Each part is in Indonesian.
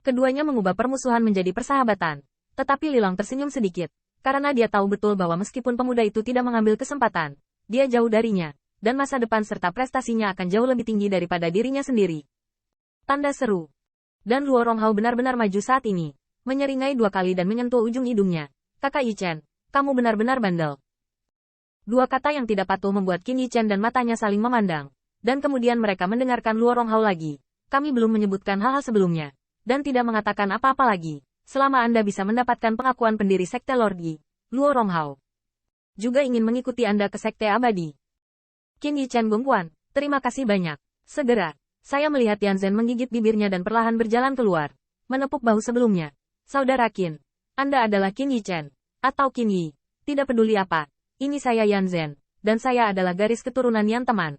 Keduanya mengubah permusuhan menjadi persahabatan. Tetapi Lilang tersenyum sedikit, karena dia tahu betul bahwa meskipun pemuda itu tidak mengambil kesempatan, dia jauh darinya, dan masa depan serta prestasinya akan jauh lebih tinggi daripada dirinya sendiri. Tanda seru. Dan Luo Ronghao benar-benar maju saat ini, menyeringai 2 kali dan menyentuh ujung hidungnya. Kakak Yichen, kamu benar-benar bandel. 2 kata yang tidak patuh membuat Qin Yichen dan matanya saling memandang. Dan kemudian mereka mendengarkan Luo Ronghao lagi. Kami belum menyebutkan hal-hal sebelumnya. Dan tidak mengatakan apa-apa lagi. Selama Anda bisa mendapatkan pengakuan pendiri Sekte Lord Yi, Luo Ronghao juga ingin mengikuti Anda ke Sekte Abadi. Qin Yichen Gongguan, terima kasih banyak. Segera, saya melihat Yan Zhen menggigit bibirnya dan perlahan berjalan keluar. Menepuk bahu sebelumnya. Saudara Qin, Anda adalah Qin Yichen. Atau Qin Yi. Tidak peduli apa. Ini saya Yan Zhen. Dan saya adalah garis keturunan Yan teman.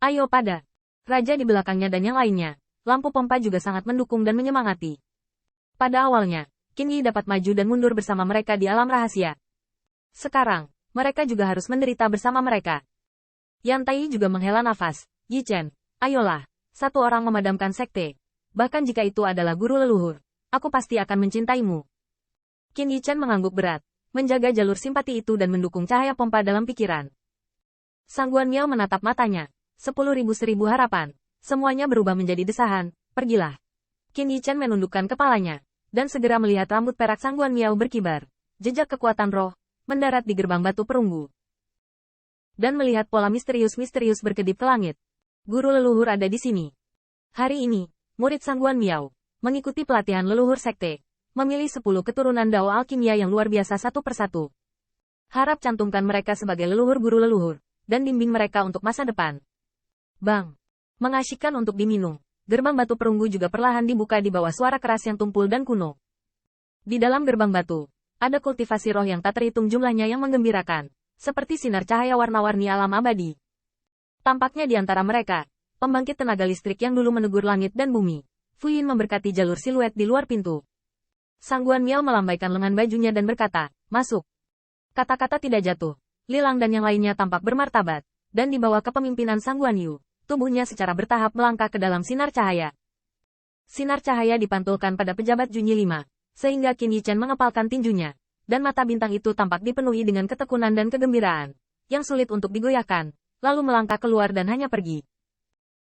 Ayo pada. Raja di belakangnya dan yang lainnya. Lampu pompa juga sangat mendukung dan menyemangati. Pada awalnya, Qin Yi dapat maju dan mundur bersama mereka di alam rahasia. Sekarang, mereka juga harus menderita bersama mereka. Yan Tai juga menghela nafas. Yichen, ayolah. Satu orang memadamkan sekte. Bahkan jika itu adalah guru leluhur, aku pasti akan mencintaimu. Qin Yichen mengangguk berat, menjaga jalur simpati itu dan mendukung cahaya pompa dalam pikiran. Sang Guan Miao menatap matanya. 10.000 harapan. Semuanya berubah menjadi desahan. Pergilah. Qin Yichen menundukkan kepalanya, dan segera melihat rambut perak Sang Guan Miao berkibar. Jejak kekuatan roh, mendarat di gerbang batu perunggu. Dan melihat pola misterius-misterius berkedip ke langit. Guru leluhur ada di sini. Hari ini, murid Sang Guan Miao mengikuti pelatihan leluhur sekte. Memilih 10 keturunan Dao Alkimia yang luar biasa satu persatu. Harap cantumkan mereka sebagai leluhur guru leluhur, dan bimbing mereka untuk masa depan. Bang! Mengasyikkan untuk diminum. Gerbang batu perunggu juga perlahan dibuka di bawah suara keras yang tumpul dan kuno. Di dalam gerbang batu, ada kultivasi roh yang tak terhitung jumlahnya yang menggembirakan, seperti sinar cahaya warna-warni alam abadi. Tampaknya di antara mereka, pembangkit tenaga listrik yang dulu menegur langit dan bumi. Fu Yin memberkati jalur siluet di luar pintu. Sang Guan Miao melambaikan lengan bajunya dan berkata, masuk. Kata-kata tidak jatuh. Lilang dan yang lainnya tampak bermartabat, dan di bawah kepemimpinan Sang Guan Yu, tubuhnya secara bertahap melangkah ke dalam sinar cahaya. Sinar cahaya dipantulkan pada pejabat Junyi 5, sehingga Qin Yichen mengepalkan tinjunya, dan mata bintang itu tampak dipenuhi dengan ketekunan dan kegembiraan, yang sulit untuk digoyahkan, lalu melangkah keluar dan hanya pergi.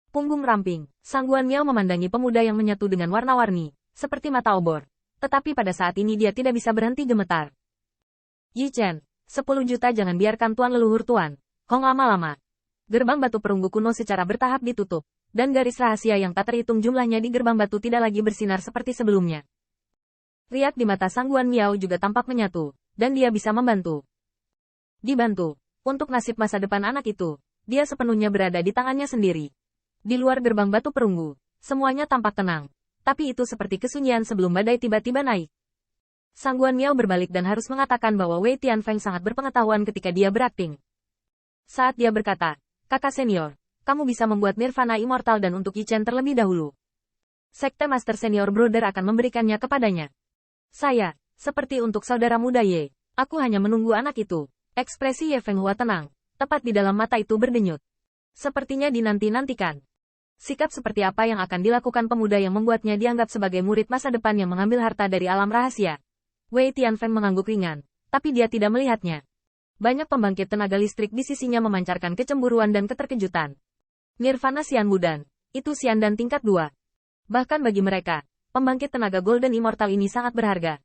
Punggung ramping, Sang Guan Miao memandangi pemuda yang menyatu dengan warna-warni, seperti mata obor. Tetapi pada saat ini dia tidak bisa berhenti gemetar. Yichen, 10 juta jangan biarkan tuan leluhur tuan, Hong lama-lama. Gerbang batu perunggu kuno secara bertahap ditutup, dan garis rahasia yang tak terhitung jumlahnya di gerbang batu tidak lagi bersinar seperti sebelumnya. Riak di mata Sang Guan Miao juga tampak menyatu, dan dia bisa membantu. Dibantu. Untuk nasib masa depan anak itu, dia sepenuhnya berada di tangannya sendiri. Di luar gerbang batu perunggu, semuanya tampak tenang, tapi itu seperti kesunyian sebelum badai tiba-tiba naik. Sang Guan Miao berbalik dan harus mengatakan bahwa Wei Tianfeng sangat berpengetahuan ketika dia berakting. Saat dia berkata, kakak senior, kamu bisa membuat Nirvana immortal dan untuk Yichen terlebih dahulu. Sekte Master Senior Brother akan memberikannya kepadanya. Saya, seperti untuk saudara muda Ye, aku hanya menunggu anak itu. Ekspresi Ye Fenghua tenang, tepat di dalam mata itu berdenyut. Sepertinya dinanti-nantikan. Sikap seperti apa yang akan dilakukan pemuda yang membuatnya dianggap sebagai murid masa depan yang mengambil harta dari alam rahasia? Wei Tianfeng mengangguk ringan, tapi dia tidak melihatnya. Banyak pembangkit tenaga listrik di sisinya memancarkan kecemburuan dan keterkejutan. Nirvana Xian Wudan, itu Xian dan tingkat 2. Bahkan bagi mereka, pembangkit tenaga Golden Immortal ini sangat berharga.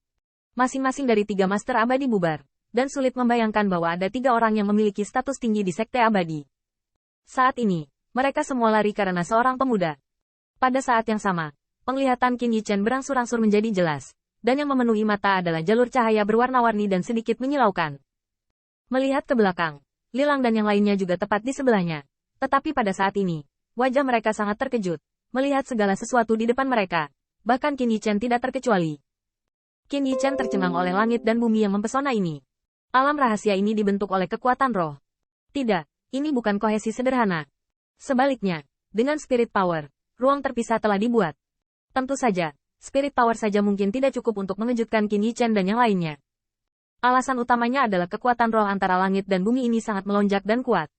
Masing-masing dari 3 master abadi bubar, dan sulit membayangkan bahwa ada 3 orang yang memiliki status tinggi di sekte abadi. Saat ini, mereka semua lari karena seorang pemuda. Pada saat yang sama, penglihatan Qin Yichen berangsur-angsur menjadi jelas, dan yang memenuhi mata adalah jalur cahaya berwarna-warni dan sedikit menyilaukan. Melihat ke belakang, Lilang dan yang lainnya juga tepat di sebelahnya. Tetapi pada saat ini, wajah mereka sangat terkejut, melihat segala sesuatu di depan mereka. Bahkan Qin Yichen tidak terkecuali. Qin Yichen tercengang oleh langit dan bumi yang mempesona ini. Alam rahasia ini dibentuk oleh kekuatan roh. Tidak, ini bukan kohesi sederhana. Sebaliknya, dengan spirit power, ruang terpisah telah dibuat. Tentu saja, spirit power saja mungkin tidak cukup untuk mengejutkan Qin Yichen dan yang lainnya. Alasan utamanya adalah kekuatan roh antara langit dan bumi ini sangat melonjak dan kuat.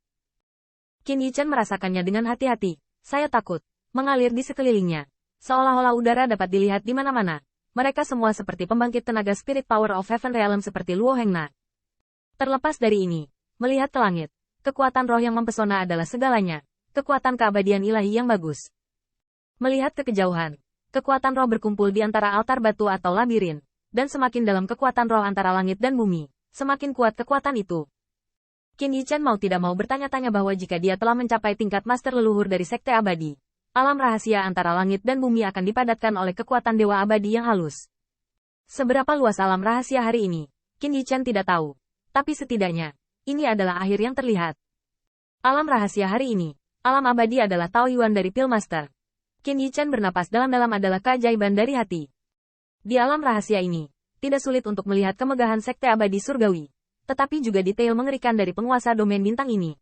Qin Yichen merasakannya dengan hati-hati. Saya takut. Mengalir di sekelilingnya. Seolah-olah udara dapat dilihat di mana-mana. Mereka semua seperti pembangkit tenaga Spirit Power of Heaven Realm seperti Luo Hengna. Terlepas dari ini, melihat ke langit, kekuatan roh yang mempesona adalah segalanya. Kekuatan keabadian ilahi yang bagus. Melihat ke kejauhan, kekuatan roh berkumpul di antara altar batu atau labirin, dan semakin dalam kekuatan roh antara langit dan bumi, semakin kuat kekuatan itu. Qin Yichen mau tidak mau bertanya-tanya bahwa jika dia telah mencapai tingkat master leluhur dari Sekte Abadi, alam rahasia antara langit dan bumi akan dipadatkan oleh kekuatan Dewa Abadi yang halus. Seberapa luas alam rahasia hari ini, Qin Yichen tidak tahu. Tapi setidaknya, ini adalah akhir yang terlihat. Alam rahasia hari ini, alam abadi adalah Taoyuan dari Pil Master. Qin Yichen bernapas dalam-dalam adalah keajaiban dari hati. Di alam rahasia ini, tidak sulit untuk melihat kemegahan Sekte Abadi Surgawi, tetapi juga detail mengerikan dari penguasa domain bintang ini.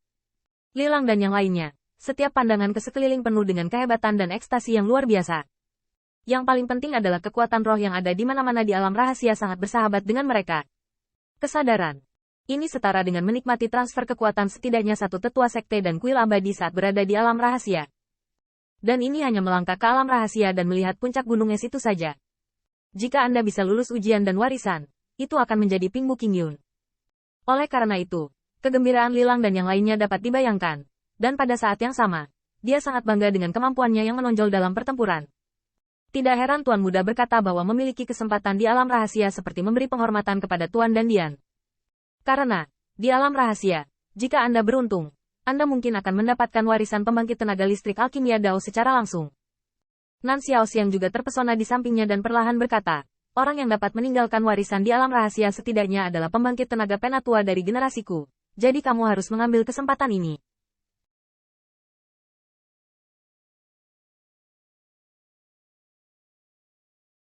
Lilang dan yang lainnya. Setiap pandangan ke sekeliling penuh dengan kehebatan dan ekstasi yang luar biasa. Yang paling penting adalah kekuatan roh yang ada di mana-mana di alam rahasia sangat bersahabat dengan mereka. Kesadaran. Ini setara dengan menikmati transfer kekuatan setidaknya satu tetua sekte dan kuil abadi saat berada di alam rahasia. Dan ini hanya melangkah ke alam rahasia dan melihat puncak gunung es itu saja. Jika Anda bisa lulus ujian dan warisan, itu akan menjadi Pingmu Qingyun. Oleh karena itu, kegembiraan Lilang dan yang lainnya dapat dibayangkan. Dan pada saat yang sama, dia sangat bangga dengan kemampuannya yang menonjol dalam pertempuran. Tidak heran Tuan Muda berkata bahwa memiliki kesempatan di alam rahasia seperti memberi penghormatan kepada Tuan dan Dian. Karena, di alam rahasia, jika Anda beruntung, Anda mungkin akan mendapatkan warisan pembangkit tenaga listrik alkimia Dao secara langsung. Nan Xiaoxiang juga terpesona di sampingnya dan perlahan berkata, orang yang dapat meninggalkan warisan di alam rahasia setidaknya adalah pembangkit tenaga penatua dari generasiku. Jadi kamu harus mengambil kesempatan ini.